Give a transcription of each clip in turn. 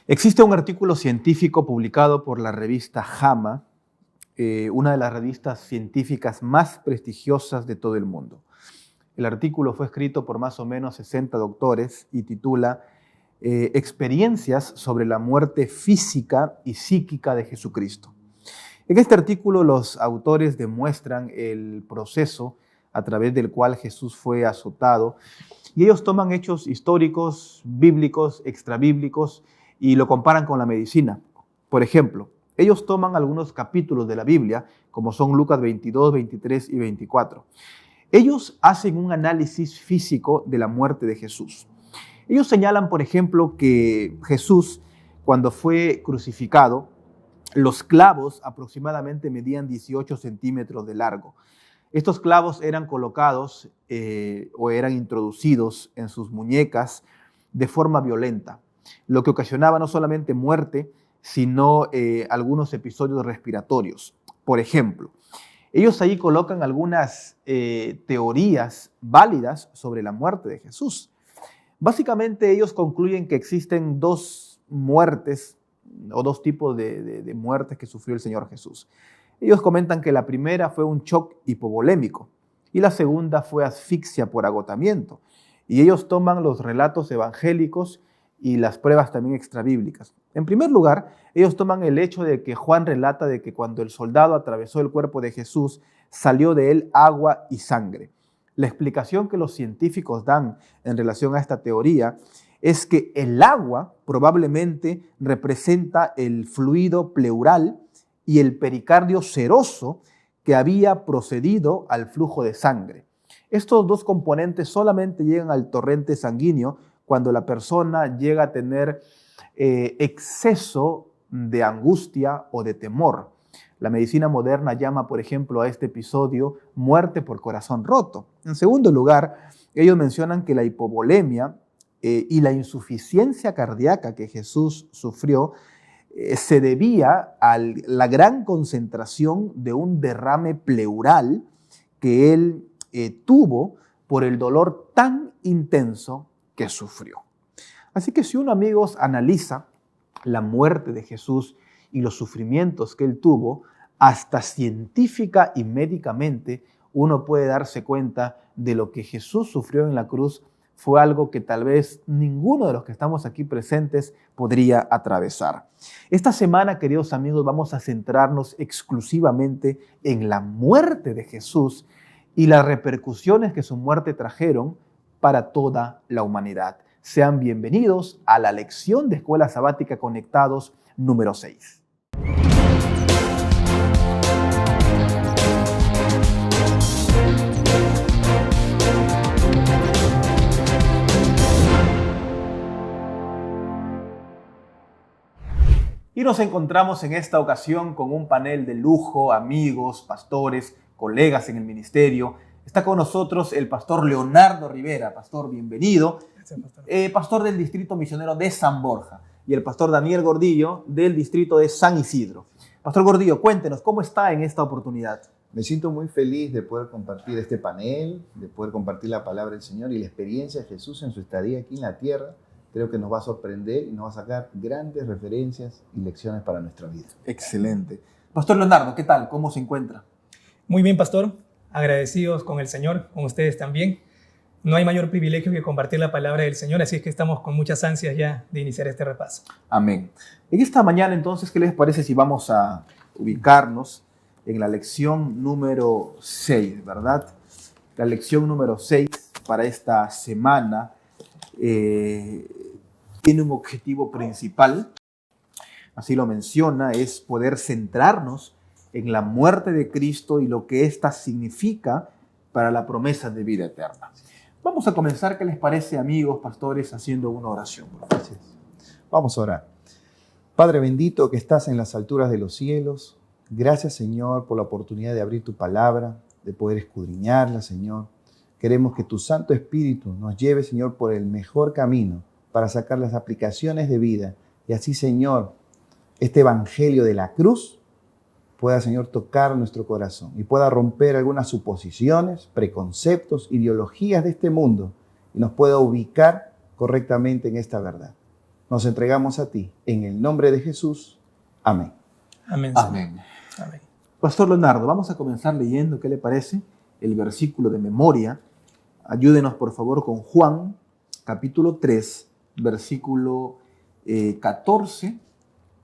Existe un artículo científico publicado por la revista JAMA, una de las revistas científicas más prestigiosas de todo el mundo. El artículo fue escrito por más o menos 60 doctores y titula Experiencias sobre la muerte física y psíquica de Jesucristo. En este artículo los autores demuestran el proceso a través del cual Jesús fue azotado y ellos toman hechos históricos, bíblicos, extrabíblicos y lo comparan con la medicina. Por ejemplo, ellos toman algunos capítulos de la Biblia, como son Lucas 22, 23 y 24. Ellos hacen un análisis físico de la muerte de Jesús. Ellos señalan, por ejemplo, que Jesús, cuando fue crucificado, los clavos aproximadamente medían 18 centímetros de largo. Estos clavos eran colocados o eran introducidos en sus muñecas de forma violenta, lo que ocasionaba no solamente muerte, sino algunos episodios respiratorios. Por ejemplo, ellos ahí colocan algunas teorías válidas sobre la muerte de Jesús. Básicamente ellos concluyen que existen dos muertes o dos tipos de muertes que sufrió el Señor Jesús. Ellos comentan que la primera fue un shock hipovolémico y la segunda fue asfixia por agotamiento. Y ellos toman los relatos evangélicos y las pruebas también extrabíblicas. En primer lugar, ellos toman el hecho de que Juan relata de que cuando el soldado atravesó el cuerpo de Jesús, salió de él agua y sangre. La explicación que los científicos dan en relación a esta teoría es que el agua probablemente representa el fluido pleural y el pericardio seroso que había procedido al flujo de sangre. Estos dos componentes solamente llegan al torrente sanguíneo cuando la persona llega a tener exceso de angustia o de temor. La medicina moderna llama, por ejemplo, a este episodio muerte por corazón roto. En segundo lugar, ellos mencionan que la hipovolemia y la insuficiencia cardíaca que Jesús sufrió se debía a la gran concentración de un derrame pleural que él tuvo por el dolor tan intenso que sufrió. Así que si uno, amigos, analiza la muerte de Jesús y los sufrimientos que él tuvo, hasta científica y médicamente, uno puede darse cuenta de lo que Jesús sufrió en la cruz fue algo que tal vez ninguno de los que estamos aquí presentes podría atravesar. Esta semana, queridos amigos, vamos a centrarnos exclusivamente en la muerte de Jesús y las repercusiones que su muerte trajeron para toda la humanidad. Sean bienvenidos a la lección de Escuela Sabática Conectados número 6. Y nos encontramos en esta ocasión con un panel de lujo, amigos, pastores, colegas en el ministerio. Está con nosotros el pastor Leonardo Rivera. Pastor, bienvenido. Gracias, pastor. Pastor del Distrito Misionero de San Borja. Y el pastor Daniel Gordillo del Distrito de San Isidro. Pastor Gordillo, cuéntenos, ¿cómo está en esta oportunidad? Me siento muy feliz de poder compartir este panel, de poder compartir la palabra del Señor y la experiencia de Jesús en su estadía aquí en la tierra. Creo que nos va a sorprender y nos va a sacar grandes referencias y lecciones para nuestra vida. Excelente. Pastor Leonardo, ¿qué tal? ¿Cómo se encuentra? Muy bien, pastor. Agradecidos con el Señor, con ustedes también. No hay mayor privilegio que compartir la palabra del Señor, así es que estamos con muchas ansias ya de iniciar este repaso. Amén. En esta mañana, entonces, ¿qué les parece si vamos a ubicarnos en la lección número 6, ¿verdad? La lección número 6 para esta semana tiene un objetivo principal, así lo menciona, es poder centrarnos en la muerte de Cristo y lo que ésta significa para la promesa de vida eterna. Vamos a comenzar, ¿qué les parece, amigos, pastores, haciendo una oración? Gracias. Vamos a orar. Padre bendito que estás en las alturas de los cielos, gracias, Señor, por la oportunidad de abrir tu palabra, de poder escudriñarla, Señor. Queremos que tu Santo Espíritu nos lleve, Señor, por el mejor camino para sacar las aplicaciones de vida. Y así, Señor, este evangelio de la cruz pueda, Señor, tocar nuestro corazón y pueda romper algunas suposiciones, preconceptos, ideologías de este mundo y nos pueda ubicar correctamente en esta verdad. Nos entregamos a ti. En el nombre de Jesús. Amén. Amén. Señor. Amén. Amén. Pastor Leonardo, vamos a comenzar leyendo, ¿qué le parece? El versículo de memoria. Ayúdenos, por favor, con Juan, capítulo 3, versículo 14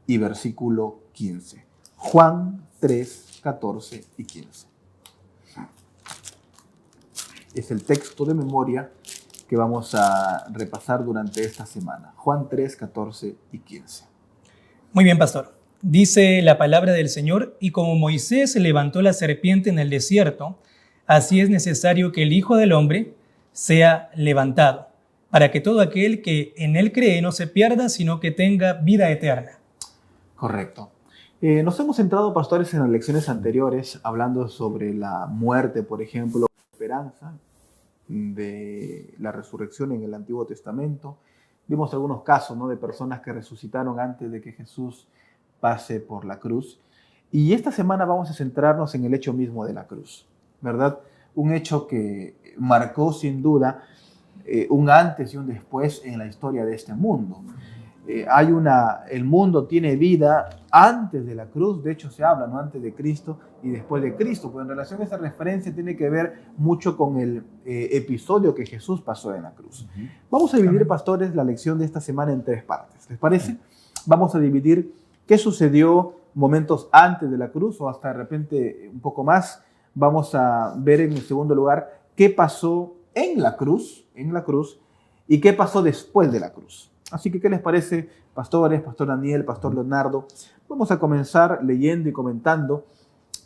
y versículo 15. Juan 3, 14 y 15. Es el texto de memoria que vamos a repasar durante esta semana. Juan 3, 14 y 15. Muy bien, pastor. Dice la palabra del Señor, y como Moisés levantó la serpiente en el desierto, así es necesario que el Hijo del Hombre sea levantado, para que todo aquel que en él cree no se pierda, sino que tenga vida eterna. Correcto. Nos hemos centrado, pastores, en las lecciones anteriores, hablando sobre la muerte, por ejemplo, la esperanza de la resurrección en el Antiguo Testamento. Vimos algunos casos, ¿no?, de personas que resucitaron antes de que Jesús pase por la cruz. Y esta semana vamos a centrarnos en el hecho mismo de la cruz, ¿verdad? Un hecho que marcó sin duda un antes y un después en la historia de este mundo. El mundo tiene vida antes de la cruz, de hecho se habla, ¿no?, antes de Cristo y después de Cristo, pues en relación a esa referencia tiene que ver mucho con el episodio que Jesús pasó en la cruz. Vamos a dividir, pastores, la lección de esta semana en 3 partes, ¿les parece? Vamos a dividir qué sucedió momentos antes de la cruz o hasta de repente un poco más. Vamos a ver en segundo lugar qué pasó en la cruz y qué pasó después de la cruz. Así que, ¿qué les parece, pastores, pastor Daniel, pastor Leonardo? Vamos a comenzar leyendo y comentando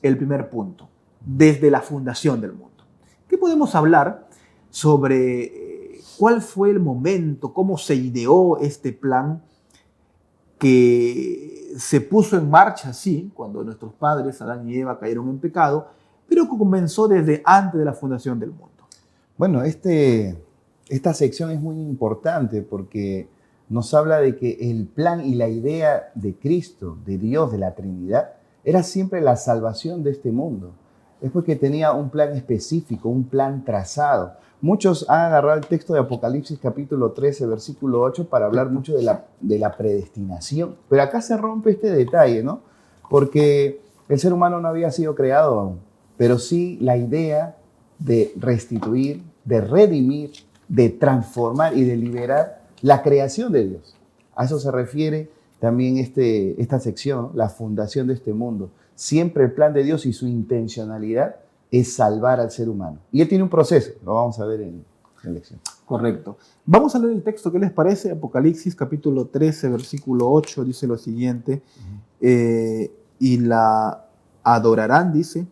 el primer punto, desde la fundación del mundo. ¿Qué podemos hablar sobre cuál fue el momento, cómo se ideó este plan que se puso en marcha, sí, cuando nuestros padres, Adán y Eva, cayeron en pecado, pero que comenzó desde antes de la fundación del mundo? Bueno, esta sección es muy importante porque nos habla de que el plan y la idea de Cristo, de Dios, de la Trinidad, era siempre la salvación de este mundo. Es porque tenía un plan específico, un plan trazado. Muchos han agarrado el texto de Apocalipsis capítulo 13, versículo 8, para hablar mucho de la predestinación. Pero acá se rompe este detalle, ¿no? Porque el ser humano no había sido creado aún, pero sí la idea de restituir, de redimir, de transformar y de liberar la creación de Dios. A eso se refiere también esta sección, ¿no?, la fundación de este mundo. Siempre el plan de Dios y su intencionalidad es salvar al ser humano. Y Él tiene un proceso, lo vamos a ver en la lección. Correcto. Vamos a leer el texto, ¿qué les parece? Apocalipsis capítulo 13, versículo 8, dice lo siguiente. Y la adorarán, dice,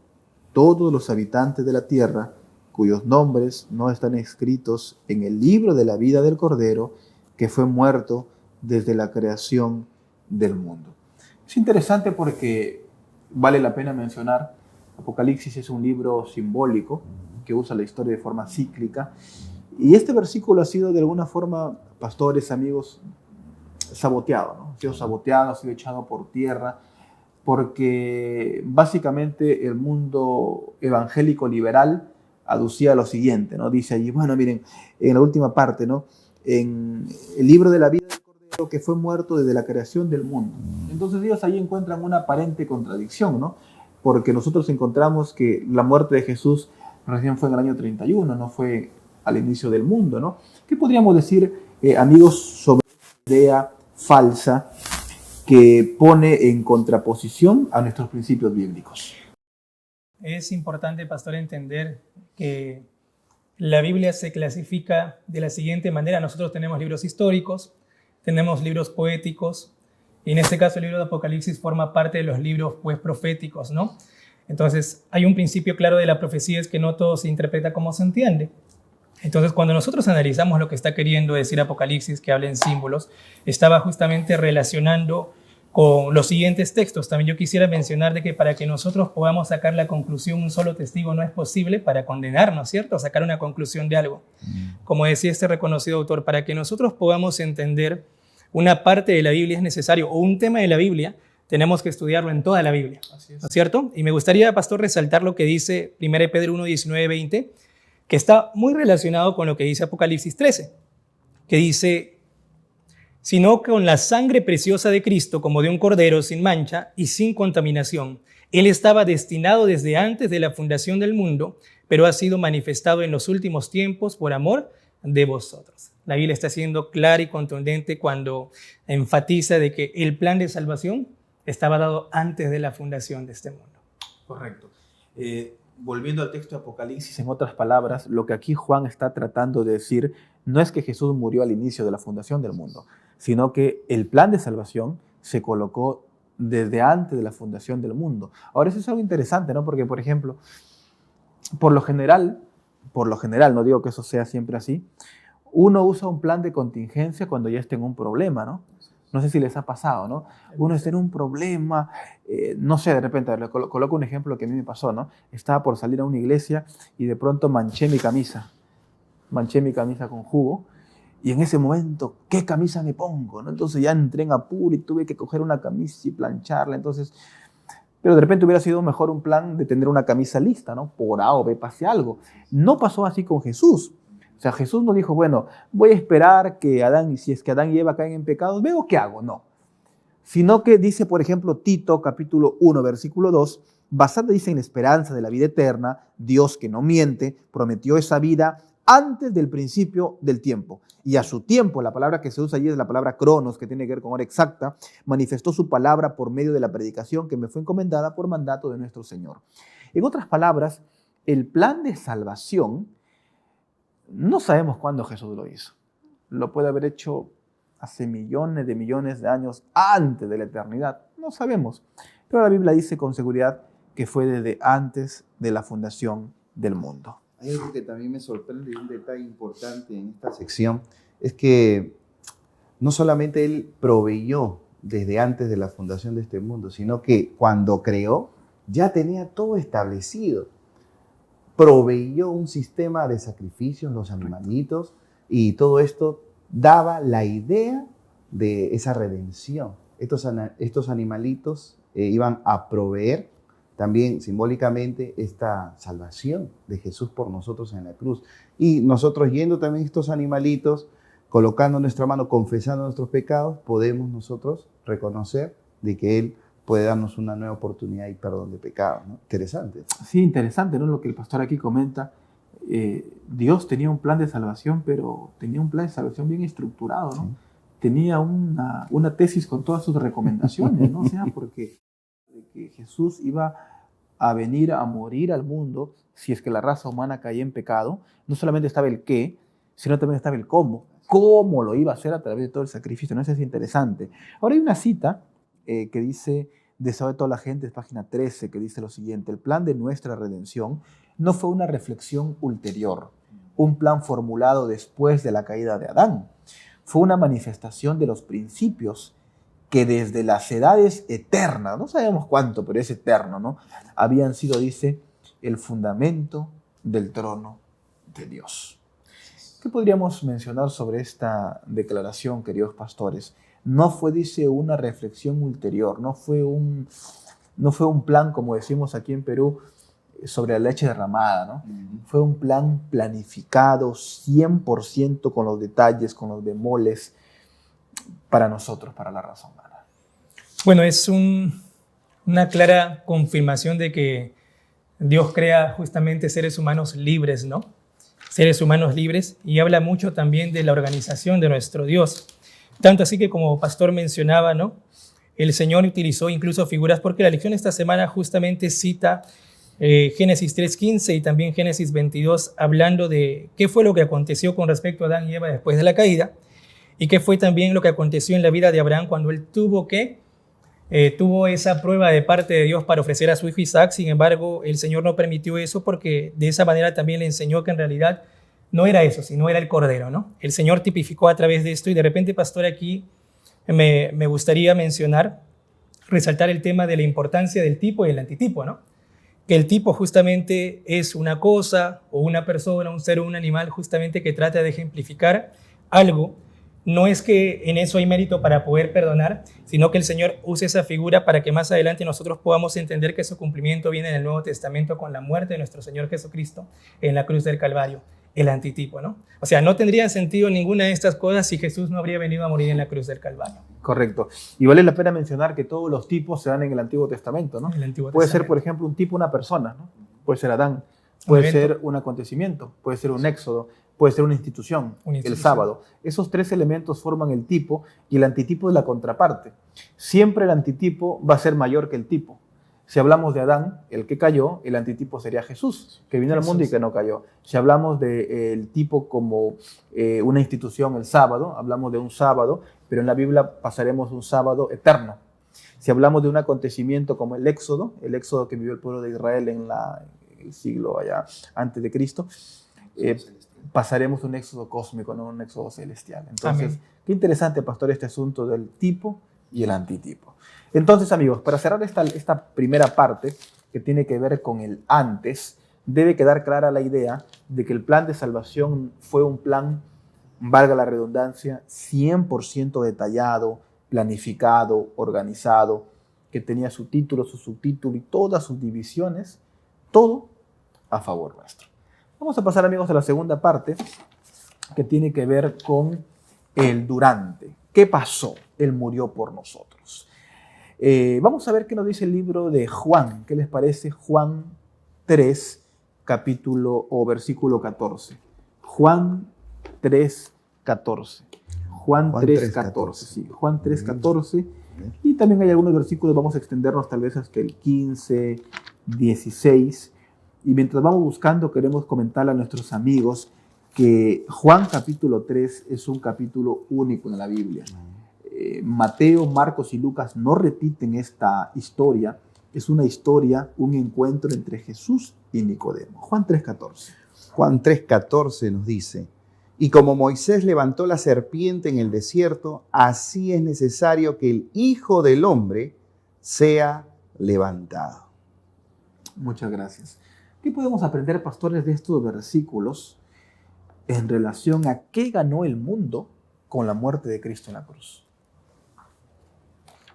todos los habitantes de la tierra, cuyos nombres no están escritos en el libro de la vida del Cordero, que fue muerto desde la creación del mundo. Es interesante porque vale la pena mencionar, Apocalipsis es un libro simbólico que usa la historia de forma cíclica, y este versículo ha sido de alguna forma, pastores, amigos, saboteado, ¿no? Ha sido saboteado, ha sido echado por tierra, porque básicamente el mundo evangélico liberal aducía lo siguiente, ¿no? Dice allí, bueno, miren, en la última parte, ¿no?, en el libro de la vida del Cordero, que fue muerto desde la creación del mundo. Entonces ellos ahí encuentran una aparente contradicción, ¿no? Porque nosotros encontramos que la muerte de Jesús recién fue en el año 31, no fue al inicio del mundo, ¿no? ¿Qué podríamos decir, amigos, sobre esta idea falsa que pone en contraposición a nuestros principios bíblicos? Es importante, pastor, entender que la Biblia se clasifica de la siguiente manera. Nosotros tenemos libros históricos, tenemos libros poéticos, y en este caso el libro de Apocalipsis forma parte de los libros, pues, proféticos, ¿no? Entonces, hay un principio claro de la profecía, es que no todo se interpreta como se entiende. Entonces, cuando nosotros analizamos lo que está queriendo decir Apocalipsis, que habla en símbolos, estaba justamente relacionando con los siguientes textos. También yo quisiera mencionar de que para que nosotros podamos sacar la conclusión, un solo testigo no es posible para condenarnos, ¿cierto? Sacar una conclusión de algo. Como decía este reconocido autor, para que nosotros podamos entender una parte de la Biblia es necesario, o un tema de la Biblia, tenemos que estudiarlo en toda la Biblia, ¿no es cierto? Y me gustaría, pastor, resaltar lo que dice 1 Pedro 1, 19, 20, que está muy relacionado con lo que dice Apocalipsis 13, que dice: sino con la sangre preciosa de Cristo, como de un cordero sin mancha y sin contaminación. Él estaba destinado desde antes de la fundación del mundo, pero ha sido manifestado en los últimos tiempos por amor de vosotros. La Biblia está siendo clara y contundente cuando enfatiza de que el plan de salvación estaba dado antes de la fundación de este mundo. Correcto. Volviendo al texto de Apocalipsis, en otras palabras, lo que aquí Juan está tratando de decir no es que Jesús murió al inicio de la fundación del mundo, sino que el plan de salvación se colocó desde antes de la fundación del mundo. Ahora, eso es algo interesante, ¿no? Porque, por ejemplo, por lo general, no digo que eso sea siempre así, uno usa un plan de contingencia cuando ya está en un problema, ¿no? No sé si les ha pasado, ¿no? Uno está en un problema, no sé, de repente, le coloco un ejemplo que a mí me pasó, ¿no? Estaba por salir a una iglesia y de pronto manché mi camisa con jugo, y en ese momento, ¿qué camisa me pongo? ¿No? Entonces ya entré en apuro y tuve que coger una camisa y plancharla, entonces... Pero de repente hubiera sido mejor un plan de tener una camisa lista, ¿no? Por A o B pase algo. No pasó así con Jesús. O sea, Jesús no dijo, bueno, voy a esperar que Adán, y si es que Adán y Eva caen en pecados, veo qué hago. No. Sino que dice, por ejemplo, Tito, capítulo 1, versículo 2, basada, dice, en la esperanza de la vida eterna, Dios, que no miente, prometió esa vida antes del principio del tiempo. Y a su tiempo, la palabra que se usa allí es la palabra cronos, que tiene que ver con hora exacta, manifestó su palabra por medio de la predicación que me fue encomendada por mandato de nuestro Señor. En otras palabras, el plan de salvación, no sabemos cuándo Jesús lo hizo. Lo puede haber hecho hace millones de años antes de la eternidad. No sabemos. Pero la Biblia dice con seguridad que fue desde antes de la fundación del mundo. Hay algo que también me sorprende y un detalle importante en esta sección es que no solamente Él proveyó desde antes de la fundación de este mundo, sino que cuando creó ya tenía todo establecido. Proveyó un sistema de sacrificios, los animalitos, y todo esto daba la idea de esa redención. Estos animalitos iban a proveer también simbólicamente esta salvación de Jesús por nosotros en la cruz. Y nosotros yendo también estos animalitos, colocando nuestra mano, confesando nuestros pecados, podemos nosotros reconocer de que Él puede darnos una nueva oportunidad y perdón de pecados, ¿no? Interesante. Sí, interesante, ¿no? Lo que el pastor aquí comenta. Dios tenía un plan de salvación, pero tenía un plan de salvación bien estructurado, ¿no? Sí. Tenía una tesis con todas sus recomendaciones, ¿no? O sea, porque que Jesús iba a venir a morir al mundo si es que la raza humana caía en pecado, no solamente estaba el qué, sino también estaba el cómo. ¿Cómo lo iba a hacer a través de todo el sacrificio? ¿No? Eso es interesante. Ahora hay una cita que dice, deseo de toda la gente, es página 13, que dice lo siguiente: el plan de nuestra redención no fue una reflexión ulterior, un plan formulado después de la caída de Adán. Fue una manifestación de los principios que desde las edades eternas, no sabemos cuánto, pero es eterno, ¿no? Habían sido, dice, el fundamento del trono de Dios. ¿Qué podríamos mencionar sobre esta declaración, queridos pastores? No fue, dice, una reflexión ulterior, no fue un plan, como decimos aquí en Perú, sobre la leche derramada, ¿no? Fue un plan planificado 100% con los detalles, con los bemoles, para nosotros, para la raza humana. Bueno, es una clara confirmación de que Dios crea justamente seres humanos libres, ¿no? Seres humanos libres, y habla mucho también de la organización de nuestro Dios. Tanto así que, como pastor mencionaba, ¿no? El Señor utilizó incluso figuras, porque la lección esta semana justamente cita Génesis 3:15 y también Génesis 22, hablando de qué fue lo que aconteció con respecto a Adán y Eva después de la caída, y qué fue también lo que aconteció en la vida de Abraham cuando él tuvo esa prueba de parte de Dios para ofrecer a su hijo Isaac. Sin embargo, el Señor no permitió eso, porque de esa manera también le enseñó que en realidad no era eso, sino era el cordero, ¿no? El Señor tipificó a través de esto, y de repente, pastor, aquí me gustaría resaltar el tema de la importancia del tipo y el antitipo, ¿no? Que el tipo justamente es una cosa o una persona, un ser o un animal justamente que trata de ejemplificar algo. No es que en eso hay mérito para poder perdonar, sino que el Señor use esa figura para que más adelante nosotros podamos entender que su cumplimiento viene en el Nuevo Testamento con la muerte de nuestro Señor Jesucristo en la cruz del Calvario. el antitipo, ¿no? O sea, no tendría sentido ninguna de estas cosas si Jesús no habría venido a morir en la cruz del Calvario. Correcto. Y vale la pena mencionar que todos los tipos se dan en el Antiguo Testamento, ¿no? El Antiguo Puede ser, Testamento. por ejemplo, un tipo, una persona, ¿no? Puede ser Adán, puede evento. ser un acontecimiento, puede ser un éxodo, puede ser una institución, el sábado. Esos tres elementos forman el tipo y el antitipo es la contraparte. Siempre el antitipo va a ser mayor que el tipo. Si hablamos de Adán, el que cayó, el antitipo sería Jesús, que vino al mundo y que no cayó. Si hablamos del tipo como una institución, el sábado, hablamos de un sábado, pero en la Biblia pasaremos un sábado eterno. Si hablamos de un acontecimiento como el éxodo que vivió el pueblo de Israel en el siglo allá antes de Cristo, pasaremos un éxodo cósmico, no un éxodo celestial. Entonces, Amén. Qué interesante, pastor, este asunto del tipo y el antitipo. Entonces, amigos, para cerrar esta primera parte que tiene que ver con el antes, debe quedar clara la idea de que el plan de salvación fue un plan, valga la redundancia, 100% detallado, planificado, organizado, que tenía su título, su subtítulo y todas sus divisiones, todo a favor nuestro. Vamos a pasar, amigos, a la segunda parte, que tiene que ver con el durante. ¿Qué pasó? Él murió por nosotros. Vamos a ver qué nos dice el libro de Juan. ¿Qué les parece? Juan 3, capítulo o versículo 14. Juan 3, 14. Juan 3, 14. Sí, Juan 3, 14. Y también hay algunos versículos, vamos a extendernos tal vez hasta el 15, 16. Y mientras vamos buscando, queremos comentarle a nuestros amigos que Juan capítulo 3 es un capítulo único en la Biblia. Mateo, Marcos y Lucas no repiten esta historia. Es una historia, un encuentro entre Jesús y Nicodemo. Juan 3:14. Juan 3:14 nos dice: y como Moisés levantó la serpiente en el desierto, así es necesario que el Hijo del Hombre sea levantado. Muchas gracias. ¿Qué podemos aprender, pastores, de estos versículos en relación a qué ganó el mundo con la muerte de Cristo en la cruz?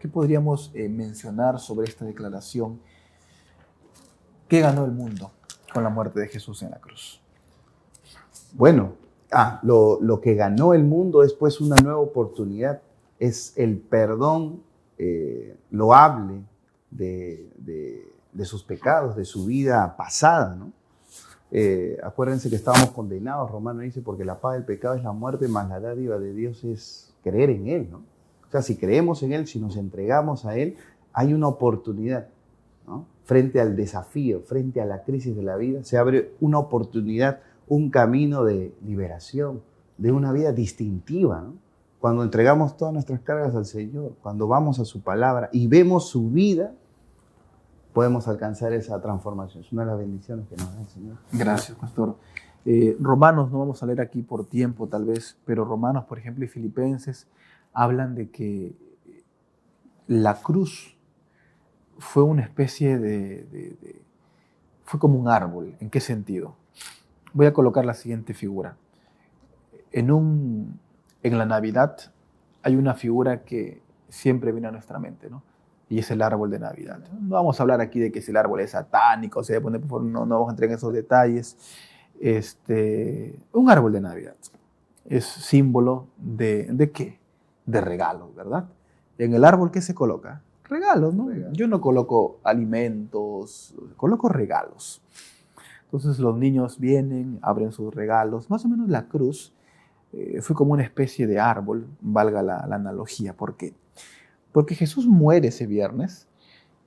¿Qué podríamos mencionar sobre esta declaración? ¿Qué ganó el mundo con la muerte de Jesús en la cruz? Bueno, lo que ganó el mundo es pues una nueva oportunidad. Es el perdón loable de sus pecados, de su vida pasada, ¿no? Acuérdense que estábamos condenados, Romano dice, porque la paga del pecado es la muerte, mas la dádiva de Dios es creer en Él, ¿no? O sea, si creemos en Él, si nos entregamos a Él, hay una oportunidad, ¿no? Frente al desafío, frente a la crisis de la vida, se abre una oportunidad, un camino de liberación, de una vida distintiva, ¿no? Cuando entregamos todas nuestras cargas al Señor, cuando vamos a su palabra y vemos su vida, podemos alcanzar esa transformación. Es una de las bendiciones que nos da el Señor. Gracias, pastor. Romanos, no vamos a leer aquí por tiempo tal vez, pero Romanos, por ejemplo, y Filipenses hablan de que la cruz fue una especie fue como un árbol. ¿En qué sentido? Voy a colocar la siguiente figura. En la Navidad hay una figura que siempre viene a nuestra mente, ¿no? Y es el árbol de Navidad. No vamos a hablar aquí de que si el árbol es satánico, no vamos a entrar en esos detalles. Un árbol de Navidad es símbolo ¿de qué? De regalos, ¿verdad? En el árbol, ¿qué se coloca? Regalos, ¿no? Yo no coloco alimentos, coloco regalos. Entonces los niños vienen, abren sus regalos. Más o menos la cruz fue como una especie de árbol, valga la analogía. ¿Por qué? Porque Jesús muere ese viernes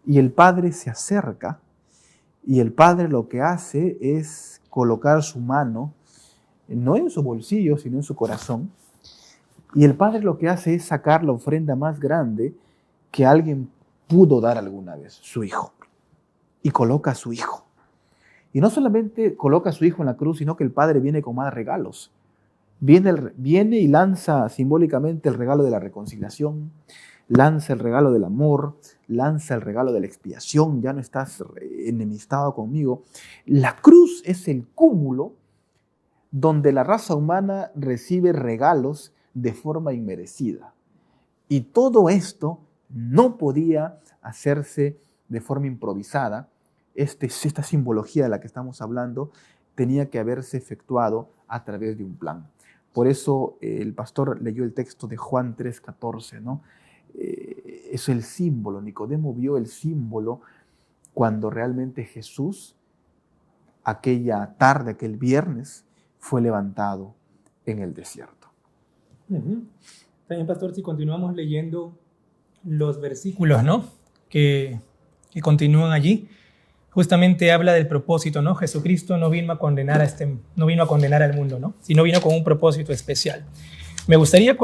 y el Padre se acerca y el Padre lo que hace es colocar su mano, no en su bolsillo, sino en su corazón. Y el Padre lo que hace es sacar la ofrenda más grande que alguien pudo dar alguna vez, su Hijo. Y coloca a su Hijo. Y no solamente coloca a su Hijo en la cruz, sino que el Padre viene con más regalos. Viene y lanza simbólicamente el regalo de la reconciliación, lanza el regalo del amor, lanza el regalo de la expiación, ya no estás enemistado conmigo. La cruz es el cúmulo donde la raza humana recibe regalos de forma inmerecida. Y todo esto no podía hacerse de forma improvisada. Esta simbología de la que estamos hablando tenía que haberse efectuado a través de un plan. Por eso el pastor leyó el texto de Juan 3:14, ¿no? Es el símbolo. Nicodemo vio el símbolo cuando realmente Jesús, aquella tarde, aquel viernes, fue levantado en el desierto. También, pastor, si continuamos leyendo los versículos, ¿no? que continúan allí, justamente habla del propósito, ¿no? Jesucristo no vino a condenar al mundo, ¿no? Sino vino con un propósito especial. Me gustaría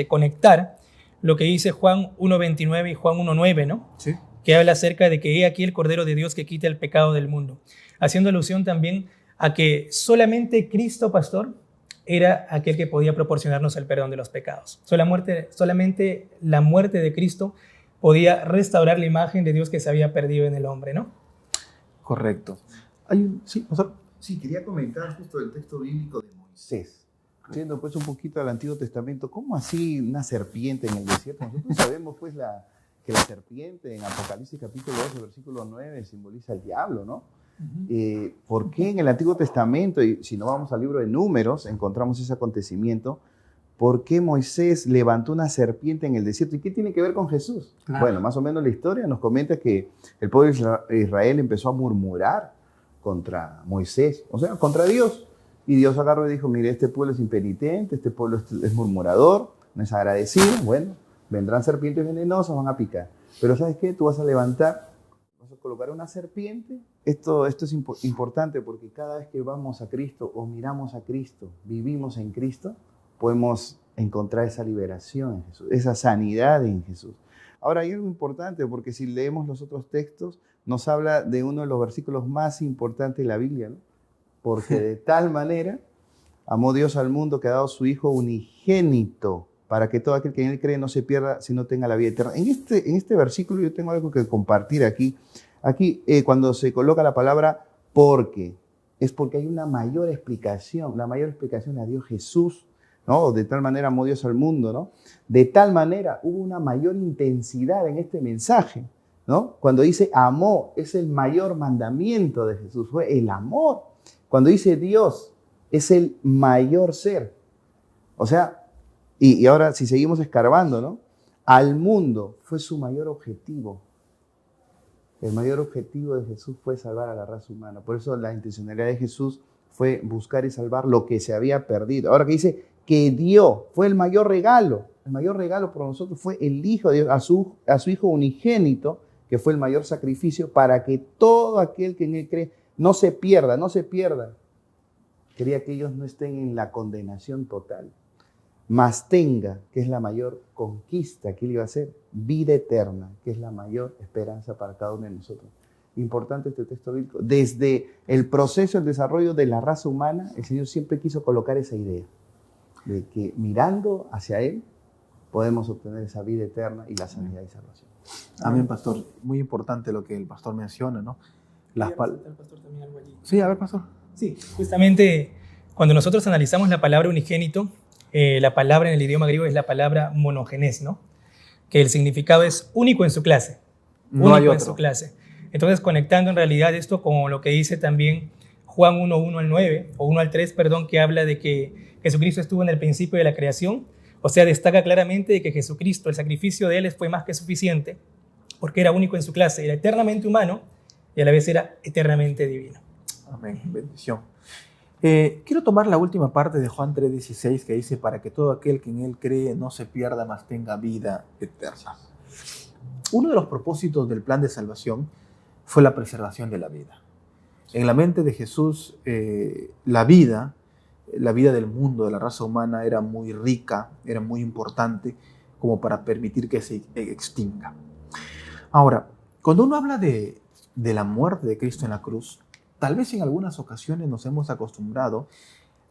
conectar lo que dice Juan 1:29 y Juan 1:9, ¿no? Sí. Que habla acerca de que he aquí el Cordero de Dios que quita el pecado del mundo, haciendo alusión también a que solamente Cristo, pastor, era aquel que podía proporcionarnos el perdón de los pecados. Solamente la muerte de Cristo podía restaurar la imagen de Dios que se había perdido en el hombre, ¿no? Correcto. Sí, pastor. Sí, quería comentar justo el texto bíblico de Moisés. Yendo pues un poquito al Antiguo Testamento, ¿cómo así una serpiente en el desierto? Nosotros sabemos pues que la serpiente en Apocalipsis capítulo 12, versículo 9, simboliza al diablo, ¿no? ¿Por qué en el Antiguo Testamento, y si no vamos al libro de Números, encontramos ese acontecimiento? ¿Por qué Moisés levantó una serpiente en el desierto? ¿Y qué tiene que ver con Jesús? Claro. Bueno, más o menos la historia nos comenta que el pueblo de Israel empezó a murmurar contra Moisés, o sea, contra Dios. Y Dios agarró y dijo, mire, este pueblo es impenitente, este pueblo es murmurador, no es agradecido. Bueno, vendrán serpientes venenosas, van a picar. Pero ¿sabes qué? Tú vas a levantar, vas a colocar una serpiente. Esto es importante porque cada vez que vamos a Cristo o miramos a Cristo, vivimos en Cristo, podemos encontrar esa liberación en Jesús, esa sanidad en Jesús. Ahora hay algo importante porque si leemos los otros textos, nos habla de uno de los versículos más importantes de la Biblia, ¿no? Porque de tal manera amó Dios al mundo que ha dado su Hijo unigénito para que todo aquel que en Él cree no se pierda, sino tenga la vida eterna. En este versículo yo tengo algo que compartir aquí. Aquí cuando se coloca la palabra porque, es porque hay una mayor explicación. La mayor explicación la dio Jesús, ¿no? De tal manera amó Dios al mundo, ¿no? De tal manera hubo una mayor intensidad en este mensaje, ¿no? Cuando dice amó, es el mayor mandamiento de Jesús, fue el amor. Cuando dice Dios, es el mayor ser. O sea, y ahora si seguimos escarbando, ¿no? Al mundo fue su mayor objetivo. El mayor objetivo de Jesús fue salvar a la raza humana. Por eso la intencionalidad de Jesús fue buscar y salvar lo que se había perdido. Ahora que dice que dio, fue el mayor regalo. El mayor regalo por nosotros fue el Hijo de Dios, a su Hijo unigénito, que fue el mayor sacrificio para que todo aquel que en Él cree no se pierda. Quería que ellos no estén en la condenación total, mas tenga, que es la mayor conquista que Él iba a hacer, vida eterna, que es la mayor esperanza para cada uno de nosotros. Importante este texto bíblico. Desde el proceso, el desarrollo de la raza humana, el Señor siempre quiso colocar esa idea de que mirando hacia Él podemos obtener esa vida eterna y la sanidad y salvación. Amén, pastor. Muy importante lo que el pastor menciona, ¿no? El pastor también algo allí. Sí, a ver, pastor. Sí, justamente cuando nosotros analizamos la palabra unigénito, la palabra en el idioma griego es la palabra monogenes, ¿no? Que el significado es único en su clase. No hay otro. En su clase. Entonces, conectando en realidad esto con lo que dice también Juan 1:1 al 9, o 1 al 3, perdón, que habla de que Jesucristo estuvo en el principio de la creación. O sea, destaca claramente de que Jesucristo, el sacrificio de Él fue más que suficiente, porque era único en su clase, era eternamente humano y a la vez era eternamente divino. Amén, bendición. Quiero tomar la última parte de Juan 3:16 que dice, para que todo aquel que en Él cree no se pierda, mas tenga vida eterna. Uno de los propósitos del plan de salvación fue la preservación de la vida. En la mente de Jesús, la vida del mundo, de la raza humana, era muy rica, era muy importante como para permitir que se extinga. Ahora, cuando uno habla de la muerte de Cristo en la cruz, tal vez en algunas ocasiones nos hemos acostumbrado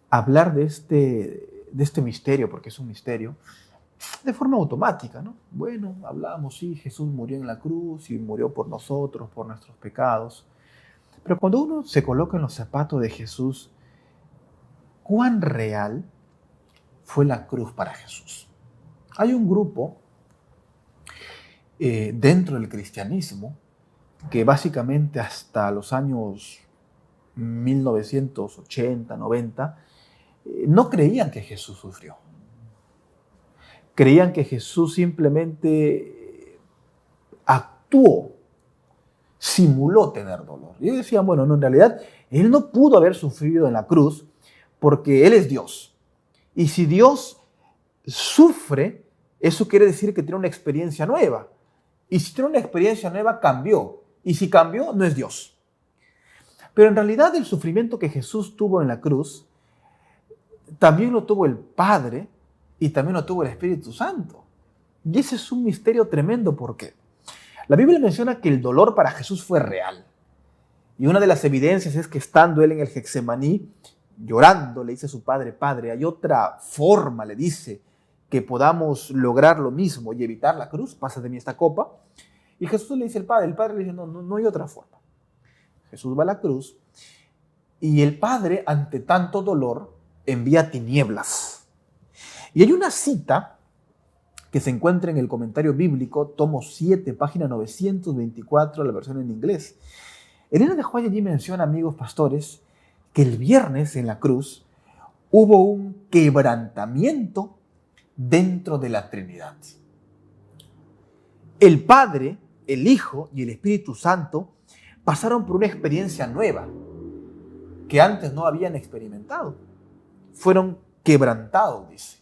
a hablar de este misterio, porque es un misterio, de forma automática, ¿no? Bueno, hablamos, sí, Jesús murió en la cruz y murió por nosotros, por nuestros pecados. Pero cuando uno se coloca en los zapatos de Jesús, ¿cuán real fue la cruz para Jesús? Hay un grupo dentro del cristianismo que básicamente hasta los años 1980, 90, no creían que Jesús sufrió. Creían que Jesús simplemente actuó, simuló tener dolor. Y ellos decían, bueno, no, en realidad Él no pudo haber sufrido en la cruz porque Él es Dios. Y si Dios sufre, eso quiere decir que tiene una experiencia nueva. Y si tiene una experiencia nueva, cambió. Y si cambió, no es Dios. Pero en realidad el sufrimiento que Jesús tuvo en la cruz, también lo tuvo el Padre y también lo tuvo el Espíritu Santo. Y ese es un misterio tremendo. ¿Por qué? La Biblia menciona que el dolor para Jesús fue real. Y una de las evidencias es que estando él en el Getsemaní, llorando, le dice a su padre, Padre, hay otra forma, le dice, que podamos lograr lo mismo y evitar la cruz, pasa de mí esta copa. Y Jesús le dice al Padre, el Padre le dice, no hay otra forma. Jesús va a la cruz y el Padre, ante tanto dolor, envía tinieblas. Y hay una cita que se encuentra en el comentario bíblico, tomo 7, página 924, la versión en inglés. Elena de White allí menciona, amigos pastores, que el viernes en la cruz hubo un quebrantamiento dentro de la Trinidad. El Padre, el Hijo y el Espíritu Santo pasaron por una experiencia nueva que antes no habían experimentado. Fueron quebrantados, dice.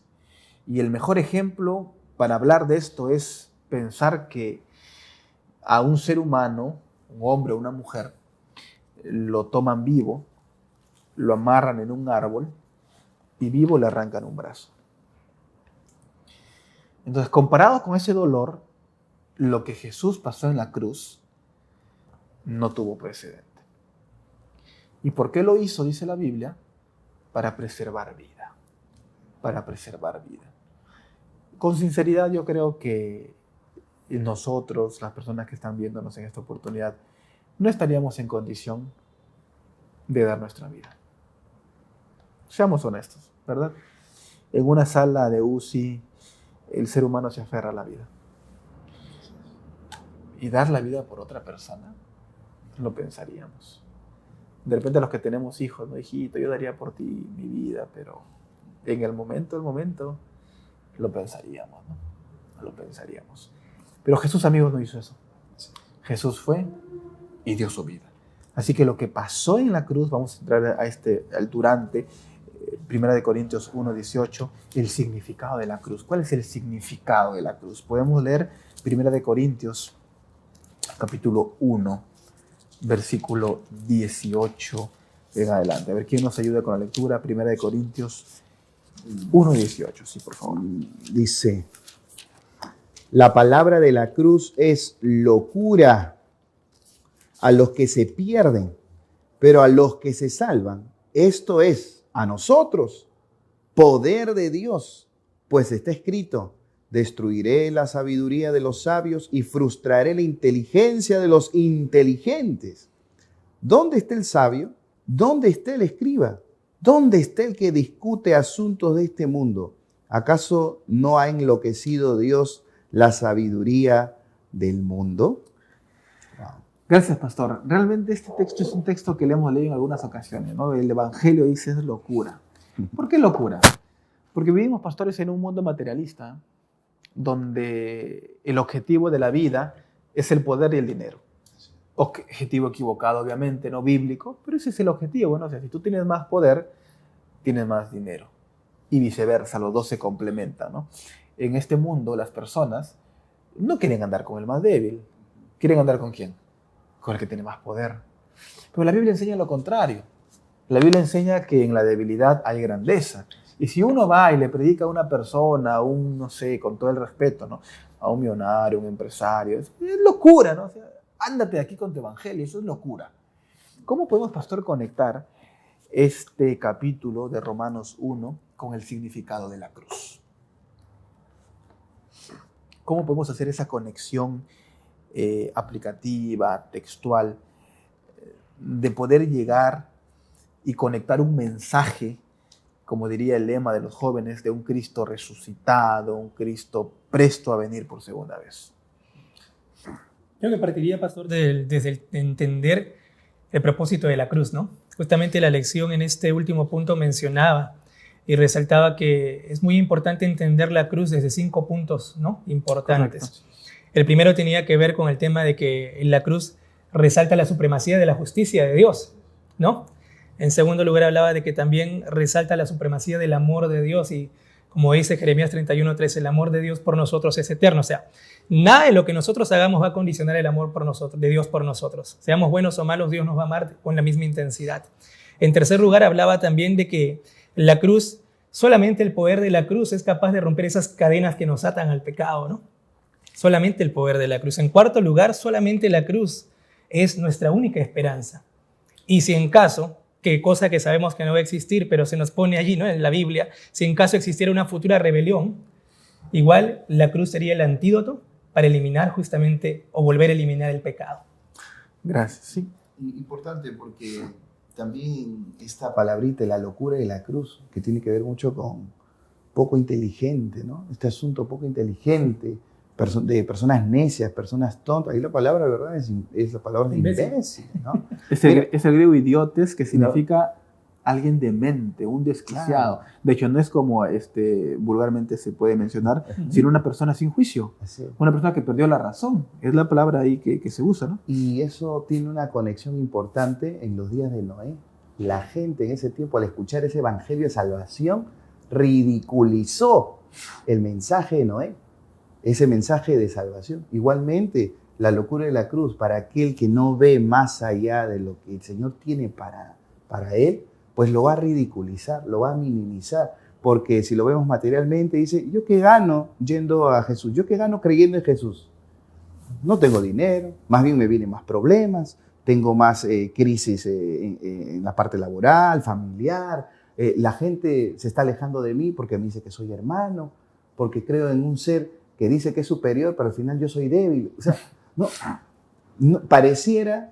Y el mejor ejemplo para hablar de esto es pensar que a un ser humano, un hombre o una mujer, lo toman vivo, lo amarran en un árbol y vivo le arrancan un brazo. Entonces, comparado con ese dolor, lo que Jesús pasó en la cruz no tuvo precedente. ¿Y por qué lo hizo? Dice la Biblia, para preservar vida. Para preservar vida. Con sinceridad, yo creo que nosotros, las personas que están viéndonos en esta oportunidad, no estaríamos en condición de dar nuestra vida. Seamos honestos, ¿verdad? En una sala de UCI, el ser humano se aferra a la vida. Y dar la vida por otra persona, lo pensaríamos. De repente los que tenemos hijos, no, hijito, yo daría por ti mi vida, pero en el momento, lo pensaríamos, ¿no? Lo pensaríamos. Pero Jesús, amigos, no hizo eso. Jesús fue y dio su vida. Así que lo que pasó en la cruz, vamos a entrar al durante, 1 Corintios 1:18, el significado de la cruz. ¿Cuál es el significado de la cruz? Podemos leer 1 Corintios, capítulo 1, versículo 18 en adelante. A ver, ¿quién nos ayuda con la lectura? 1 Corintios 1:18, sí, por favor. Dice, la palabra de la cruz es locura a los que se pierden, pero a los que se salvan, esto es, a nosotros, poder de Dios, pues está escrito, destruiré la sabiduría de los sabios y frustraré la inteligencia de los inteligentes. ¿Dónde está el sabio? ¿Dónde está el escriba? ¿Dónde está el que discute asuntos de este mundo? ¿Acaso no ha enloquecido Dios la sabiduría del mundo? Gracias, pastor. Realmente este texto es un texto que le hemos leído en algunas ocasiones, ¿no? El Evangelio dice es locura. ¿Por qué locura? Porque vivimos, pastores, en un mundo materialista donde el objetivo de la vida es el poder y el dinero. Objetivo equivocado, obviamente, no bíblico, pero ese es el objetivo, ¿no? O sea, si tú tienes más poder, tienes más dinero. Y viceversa, los dos se complementan, ¿no? En este mundo, las personas no quieren andar con el más débil. ¿Quieren andar con quién? Con el que tiene más poder. Pero la Biblia enseña lo contrario. La Biblia enseña que en la debilidad hay grandeza. Y si uno va y le predica a una persona, a un, no sé, con todo el respeto, ¿no? A un millonario, un empresario, es locura, ¿no? O sea, ándate de aquí con tu evangelio, eso es locura. ¿Cómo podemos, pastor, conectar este capítulo de Romanos 1 con el significado de la cruz? ¿Cómo podemos hacer esa conexión aplicativa, textual, de poder llegar y conectar un mensaje, como diría el lema de los jóvenes, de un Cristo resucitado, un Cristo presto a venir por segunda vez? Yo que partiría, pastor, desde el entender el propósito de la cruz, ¿no? Justamente la lección en este último punto mencionaba y resaltaba que es muy importante entender la cruz desde 5 puntos, ¿no? Importantes. Correcto. El primero tenía que ver con el tema de que la cruz resalta la supremacía de la justicia de Dios, ¿no? En segundo lugar, hablaba de que también resalta la supremacía del amor de Dios y, como dice Jeremías 31:3, el amor de Dios por nosotros es eterno. O sea, nada de lo que nosotros hagamos va a condicionar el amor por nosotros, de Dios por nosotros. Seamos buenos o malos, Dios nos va a amar con la misma intensidad. En tercer lugar, hablaba también de que la cruz, solamente el poder de la cruz es capaz de romper esas cadenas que nos atan al pecado, ¿no? Solamente el poder de la cruz. En cuarto lugar, solamente la cruz es nuestra única esperanza. Y si en caso, que cosa que sabemos que no va a existir, pero se nos pone allí, ¿no? En la Biblia, si en caso existiera una futura rebelión, igual la cruz sería el antídoto para eliminar justamente o volver a eliminar el pecado. Gracias. Sí. Importante porque también esta palabrita, la locura de la cruz, que tiene que ver mucho con poco inteligente, ¿no? Este asunto poco inteligente, de personas necias, personas tontas. Ahí la palabra, ¿verdad? Es la palabra de imbécil, ¿no? Es el griego idiotes, que significa alguien demente, un desquiciado. Claro. De hecho, no es como vulgarmente se puede mencionar, sino una persona sin juicio. Así es. Una persona que perdió la razón. Es la palabra ahí que se usa, ¿no? Y eso tiene una conexión importante en los días de Noé. La gente en ese tiempo, al escuchar ese evangelio de salvación, ridiculizó el mensaje de Noé, ese mensaje de salvación. Igualmente, la locura de la cruz, para aquel que no ve más allá de lo que el Señor tiene para él, pues lo va a ridiculizar, lo va a minimizar. Porque si lo vemos materialmente, dice, ¿yo qué gano yendo a Jesús? ¿Yo qué gano creyendo en Jesús? No tengo dinero, más bien me vienen más problemas, tengo más crisis en la parte laboral, familiar, la gente se está alejando de mí porque me dice que soy hermano, porque creo en un ser que dice que es superior, pero al final yo soy débil. O sea, no, pareciera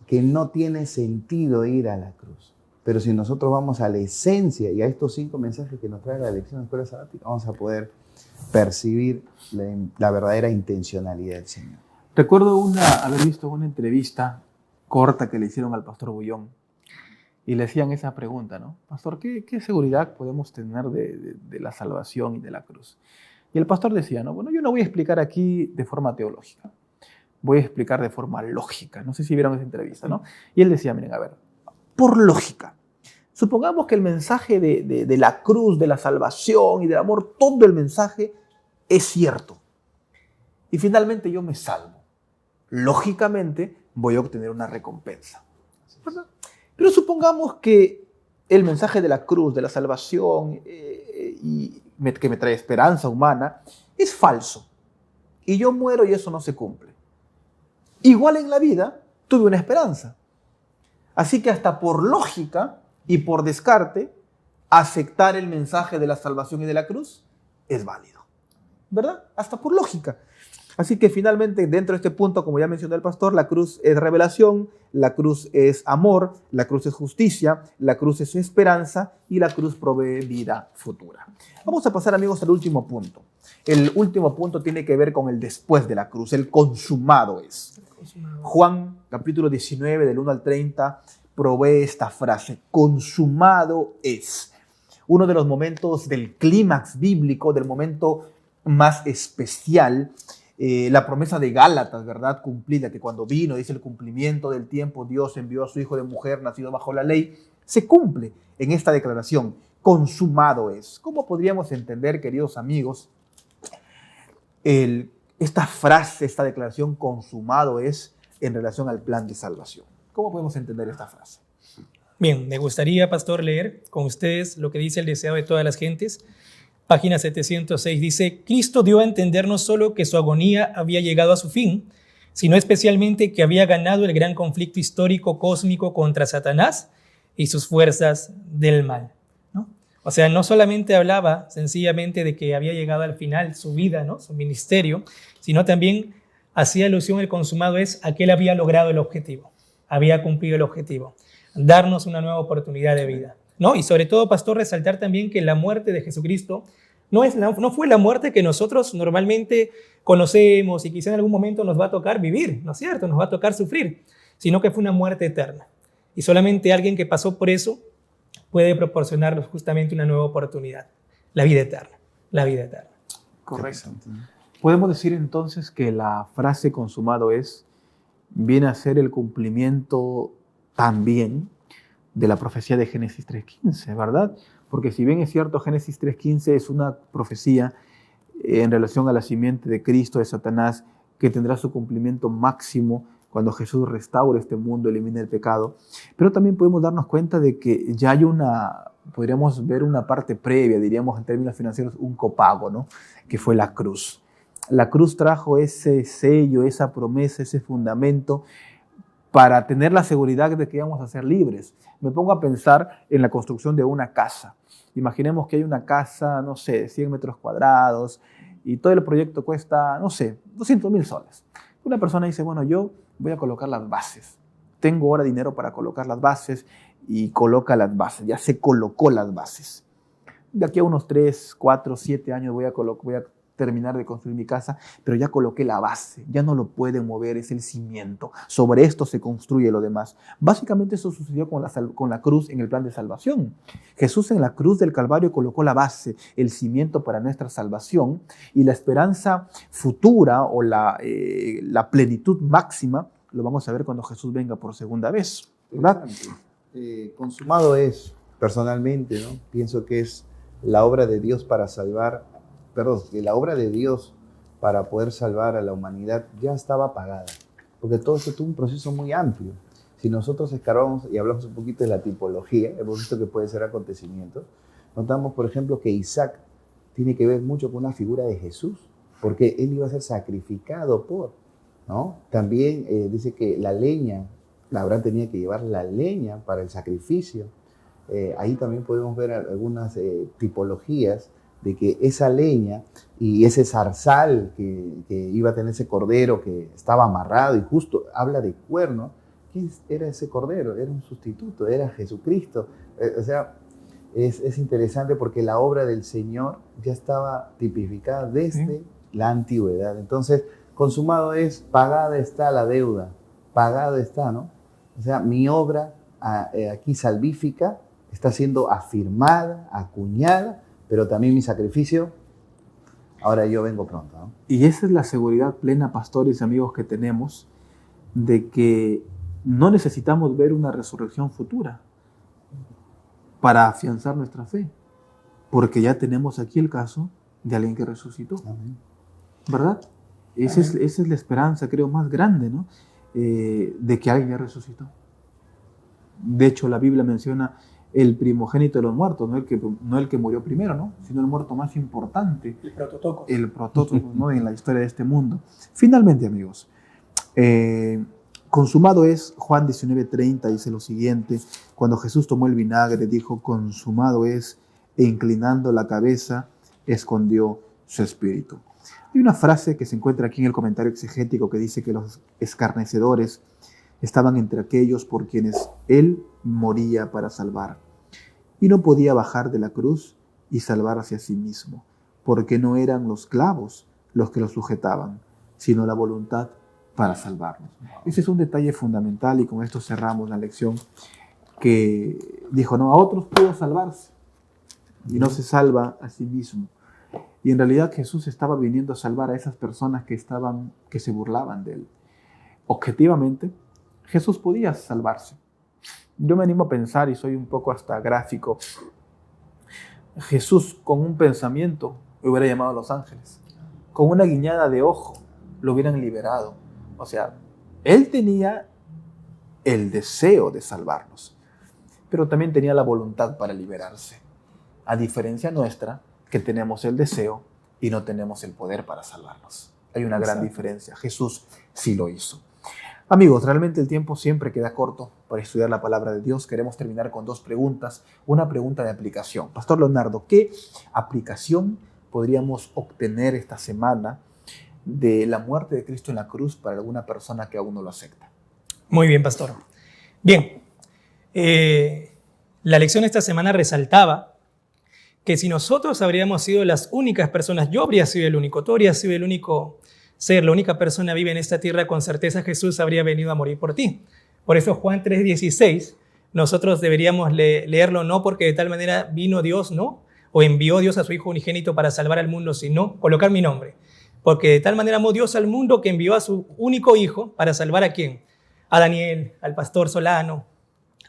que no tiene sentido ir a la cruz. Pero si nosotros vamos a la esencia y a estos 5 mensajes que nos trae la lección de Escuela Sabática, vamos a poder percibir la verdadera intencionalidad del Señor. Recuerdo haber visto una entrevista corta que le hicieron al pastor Bullón y le hacían esa pregunta, ¿no? Pastor, ¿qué seguridad podemos tener de la salvación y de la cruz? Y el pastor decía, ¿no? Bueno, yo no voy a explicar aquí de forma teológica, voy a explicar de forma lógica. No sé si vieron esa entrevista, ¿no? Y él decía, miren, a ver, por lógica, supongamos que el mensaje de la cruz, de la salvación y del amor, todo el mensaje es cierto. Y finalmente yo me salvo. Lógicamente voy a obtener una recompensa, ¿verdad? Pero supongamos que el mensaje de la cruz, de la salvación que me trae esperanza humana, es falso. Y yo muero y eso no se cumple. Igual en la vida tuve una esperanza. Así que hasta por lógica y por descarte, aceptar el mensaje de la salvación y de la cruz es válido, ¿verdad? Hasta por lógica. Así que finalmente, dentro de este punto, como ya mencionó el pastor, la cruz es revelación, la cruz es amor, la cruz es justicia, la cruz es esperanza y la cruz provee vida futura. Vamos a pasar, amigos, al último punto. El último punto tiene que ver con el después de la cruz, el consumado es. Juan, capítulo 19, del 1 al 30, provee esta frase, consumado es. Uno de los momentos del clímax bíblico, del momento más especial, la promesa de Gálatas, ¿verdad? Cumplida, que cuando vino, dice el cumplimiento del tiempo, Dios envió a su Hijo de mujer, nacido bajo la ley, se cumple en esta declaración, consumado es. ¿Cómo podríamos entender, queridos amigos, esta frase, esta declaración, consumado es, en relación al plan de salvación? ¿Cómo podemos entender esta frase? Bien, me gustaría, pastor, leer con ustedes lo que dice el deseo de todas las gentes. Página 706 dice, Cristo dio a entender no solo que su agonía había llegado a su fin, sino especialmente que había ganado el gran conflicto histórico cósmico contra Satanás y sus fuerzas del mal, ¿no? O sea, no solamente hablaba sencillamente de que había llegado al final su vida, ¿no? Su ministerio, sino también hacía alusión el consumado es a que él había logrado el objetivo, había cumplido el objetivo, darnos una nueva oportunidad de vida, ¿no? Y sobre todo, pastor, resaltar también que la muerte de Jesucristo no fue la muerte que nosotros normalmente conocemos y quizá en algún momento nos va a tocar vivir, ¿no es cierto? Nos va a tocar sufrir, sino que fue una muerte eterna. Y solamente alguien que pasó por eso puede proporcionarnos justamente una nueva oportunidad, la vida eterna, la vida eterna. Correcto. Podemos decir entonces que la frase consumado viene a ser el cumplimiento también de la profecía de Génesis 3.15, ¿verdad? Porque si bien es cierto, Génesis 3.15 es una profecía en relación a la simiente de Cristo, de Satanás, que tendrá su cumplimiento máximo cuando Jesús restaure este mundo, elimine el pecado. Pero también podemos darnos cuenta de que ya hay podríamos ver una parte previa, diríamos en términos financieros, un copago, ¿no? Que fue la cruz. La cruz trajo ese sello, esa promesa, ese fundamento para tener la seguridad de que íbamos a ser libres. Me pongo a pensar en la construcción de una casa. Imaginemos que hay una casa, no sé, 100 metros cuadrados y todo el proyecto cuesta, no sé, 200,000 soles. Una persona dice, bueno, yo voy a colocar las bases. Tengo ahora dinero para colocar las bases y coloca las bases. Ya se colocó las bases. De aquí a unos 3, 4, 7 años voy a terminar de construir mi casa, pero ya coloqué la base, ya no lo pueden mover, es el cimiento. Sobre esto se construye lo demás. Básicamente eso sucedió con la cruz en el plan de salvación. Jesús en la cruz del Calvario colocó la base, el cimiento para nuestra salvación, y la esperanza futura o la plenitud máxima lo vamos a ver cuando Jesús venga por segunda vez, ¿verdad? Consumado es, personalmente, ¿no? Pienso que es la obra de Dios la obra de Dios para poder salvar a la humanidad ya estaba pagada, porque todo esto tuvo un proceso muy amplio. Si nosotros escarbamos y hablamos un poquito de la tipología, hemos visto que puede ser acontecimientos, notamos, por ejemplo, que Isaac tiene que ver mucho con la figura de Jesús, porque él iba a ser sacrificado ¿no? También dice que la leña, Abraham tenía que llevar la leña para el sacrificio. Ahí también podemos ver algunas tipologías de que esa leña y ese zarzal que iba a tener ese cordero que estaba amarrado, y justo habla de cuerno. ¿Quién era ese cordero? Era un sustituto, era Jesucristo. O sea, es interesante porque la obra del Señor ya estaba tipificada desde la antigüedad. Entonces, consumado es, pagada está la deuda, pagada está, ¿no? O sea, mi obra aquí salvífica está siendo afirmada, acuñada, pero también mi sacrificio, ahora yo vengo pronto, ¿no? Y esa es la seguridad plena, pastores y amigos, que tenemos de que no necesitamos ver una resurrección futura para afianzar nuestra fe, porque ya tenemos aquí el caso de alguien que resucitó. Amén. ¿Verdad? Esa es la esperanza, creo, más grande, ¿no? De que alguien ya resucitó. De hecho, la Biblia menciona el primogénito de los muertos, no el que murió primero, ¿no? Sino el muerto más importante. El prototipo, ¿no? En la historia de este mundo. Finalmente, amigos, consumado es, Juan 19:30 dice lo siguiente: cuando Jesús tomó el vinagre, dijo, consumado es, e inclinando la cabeza, escondió su espíritu. Hay una frase que se encuentra aquí en el comentario exegético que dice que los escarnecedores estaban entre aquellos por quienes él moría para salvar, y no podía bajar de la cruz y salvarse a sí mismo, porque no eran los clavos los que lo sujetaban, sino la voluntad para salvarnos. Ese es un detalle fundamental, y con esto cerramos la lección, que dijo, no, a otros pudo salvarse, y no se salva a sí mismo. Y en realidad Jesús estaba viniendo a salvar a esas personas que se burlaban de él. Objetivamente, Jesús podía salvarse. Yo me animo a pensar, y soy un poco hasta gráfico, Jesús con un pensamiento hubiera llamado a los ángeles. Con una guiñada de ojo lo hubieran liberado. O sea, él tenía el deseo de salvarnos, pero también tenía la voluntad para liberarse. A diferencia nuestra, que tenemos el deseo y no tenemos el poder para salvarnos. Hay una gran diferencia. Jesús sí lo hizo. Amigos, realmente el tiempo siempre queda corto para estudiar la palabra de Dios. Queremos terminar con 2 preguntas. Una pregunta de aplicación. Pastor Leonardo, ¿qué aplicación podríamos obtener esta semana de la muerte de Cristo en la cruz para alguna persona que aún no lo acepta? Muy bien, pastor. Bien, la lección esta semana resaltaba que si nosotros habríamos sido las únicas personas, yo habría sido el único, tú habrías sido el único ser, la única persona viva en esta tierra, con certeza Jesús habría venido a morir por ti. Por eso Juan 3:16, nosotros deberíamos leerlo no porque de tal manera vino Dios, ¿no? O envió Dios a su Hijo unigénito para salvar al mundo, sino colocar mi nombre. Porque de tal manera amó Dios al mundo que envió a su único Hijo para salvar ¿a quién? A Daniel, al pastor Solano,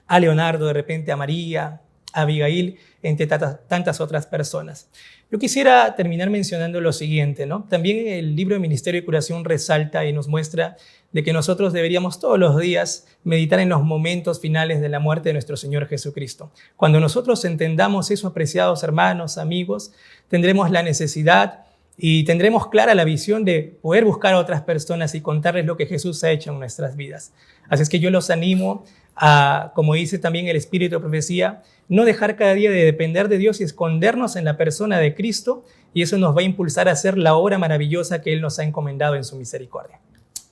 a Leonardo, de repente a María, a Abigail, entre tantas otras personas. Yo quisiera terminar mencionando lo siguiente, ¿no? También el libro de Ministerio de Curación resalta y nos muestra de que nosotros deberíamos todos los días meditar en los momentos finales de la muerte de nuestro Señor Jesucristo. Cuando nosotros entendamos eso, apreciados hermanos, amigos, tendremos la necesidad y tendremos clara la visión de poder buscar a otras personas y contarles lo que Jesús ha hecho en nuestras vidas. Así es que yo los animo a, como dice también el Espíritu de Profecía, no dejar cada día de depender de Dios y escondernos en la persona de Cristo, y eso nos va a impulsar a hacer la obra maravillosa que Él nos ha encomendado en su misericordia.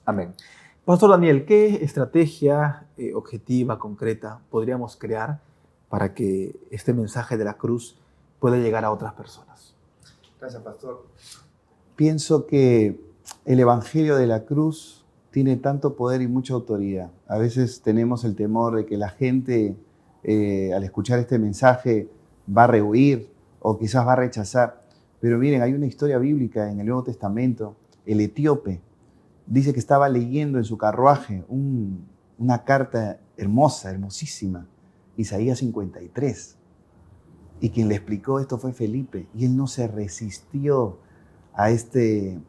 Amén. Pastor Daniel, ¿qué estrategia objetiva, concreta, podríamos crear para que este mensaje de la cruz pueda llegar a otras personas? Gracias, pastor. Pienso que el Evangelio de la cruz tiene tanto poder y mucha autoridad. A veces tenemos el temor de que la gente, al escuchar este mensaje, va a rehuir o quizás va a rechazar. Pero miren, hay una historia bíblica en el Nuevo Testamento. El etíope dice que estaba leyendo en su carruaje una carta hermosa, hermosísima, Isaías 53. Y quien le explicó esto fue Felipe. Y él no se resistió a este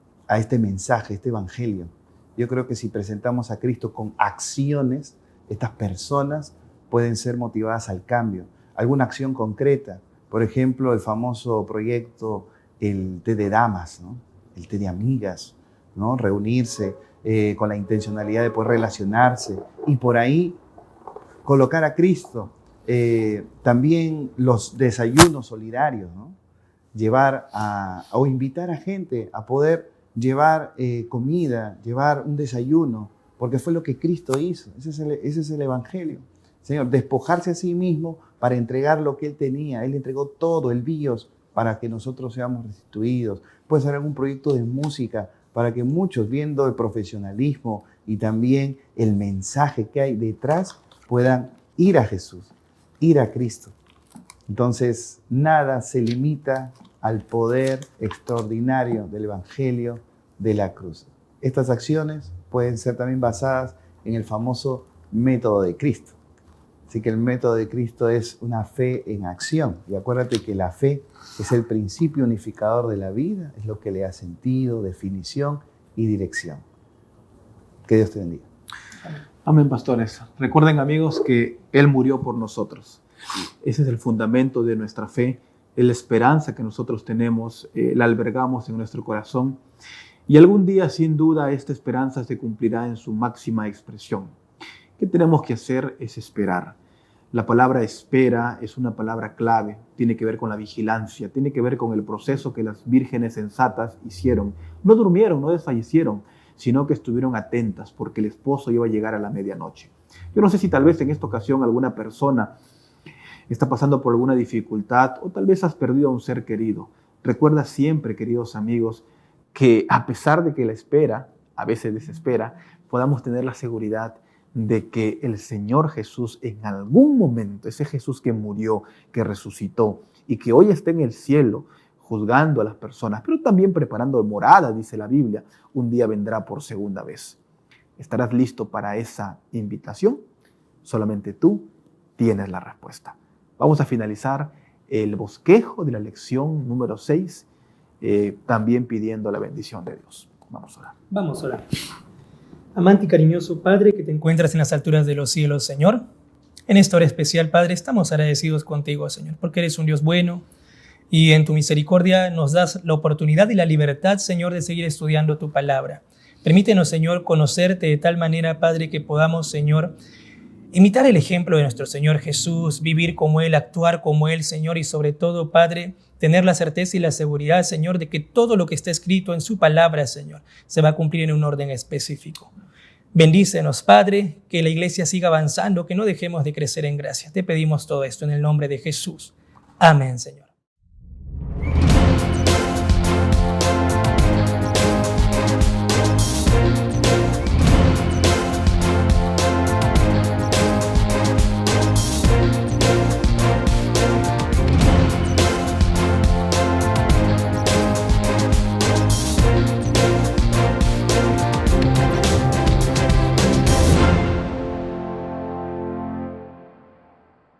mensaje, a este evangelio. Yo creo que si presentamos a Cristo con acciones, estas personas pueden ser motivadas al cambio. Alguna acción concreta. Por ejemplo, el famoso proyecto, el té de damas, ¿no? El té de amigas, ¿no? Reunirse con la intencionalidad de poder relacionarse y por ahí colocar a Cristo. También los desayunos solidarios, ¿no? Llevar o invitar a gente a poder llevar comida, llevar un desayuno, porque fue lo que Cristo hizo. Ese es el Evangelio. Señor, despojarse a sí mismo para entregar lo que Él tenía. Él entregó todo, el bios, para que nosotros seamos restituidos. Puede ser algún proyecto de música para que muchos, viendo el profesionalismo y también el mensaje que hay detrás, puedan ir a Jesús, ir a Cristo. Entonces, nada se limita al poder extraordinario del Evangelio de la cruz. Estas acciones pueden ser también basadas en el famoso método de Cristo. Así que el método de Cristo es una fe en acción. Y acuérdate que la fe es el principio unificador de la vida, es lo que le da sentido, definición y dirección. Que Dios te bendiga. Amén, pastores. Recuerden, amigos, que Él murió por nosotros. Ese es el fundamento de nuestra fe, es la esperanza que nosotros tenemos, la albergamos en nuestro corazón. Y algún día, sin duda, esta esperanza se cumplirá en su máxima expresión. ¿Qué tenemos que hacer? Es esperar. La palabra espera es una palabra clave, tiene que ver con la vigilancia, tiene que ver con el proceso que las vírgenes sensatas hicieron. No durmieron, no desfallecieron, sino que estuvieron atentas porque el esposo iba a llegar a la medianoche. Yo no sé si tal vez en esta ocasión alguna persona está pasando por alguna dificultad o tal vez has perdido a un ser querido. Recuerda siempre, queridos amigos, que a pesar de que la espera a veces desespera, podamos tener la seguridad de que el Señor Jesús en algún momento, ese Jesús que murió, que resucitó y que hoy está en el cielo juzgando a las personas, pero también preparando moradas, dice la Biblia, un día vendrá por segunda vez. ¿Estarás listo para esa invitación? Solamente tú tienes la respuesta. Vamos a finalizar el bosquejo de la lección número 6, también pidiendo la bendición de Dios. Vamos a orar. Vamos a orar. Amante y cariñoso Padre, que te encuentras en las alturas de los cielos, Señor. En esta hora especial, Padre, estamos agradecidos contigo, Señor, porque eres un Dios bueno y en tu misericordia nos das la oportunidad y la libertad, Señor, de seguir estudiando tu palabra. Permítenos, Señor, conocerte de tal manera, Padre, que podamos, Señor, imitar el ejemplo de nuestro Señor Jesús, vivir como Él, actuar como Él, Señor, y sobre todo, Padre, tener la certeza y la seguridad, Señor, de que todo lo que está escrito en su palabra, Señor, se va a cumplir en un orden específico. Bendícenos, Padre, que la iglesia siga avanzando, que no dejemos de crecer en gracia. Te pedimos todo esto en el nombre de Jesús. Amén, Señor.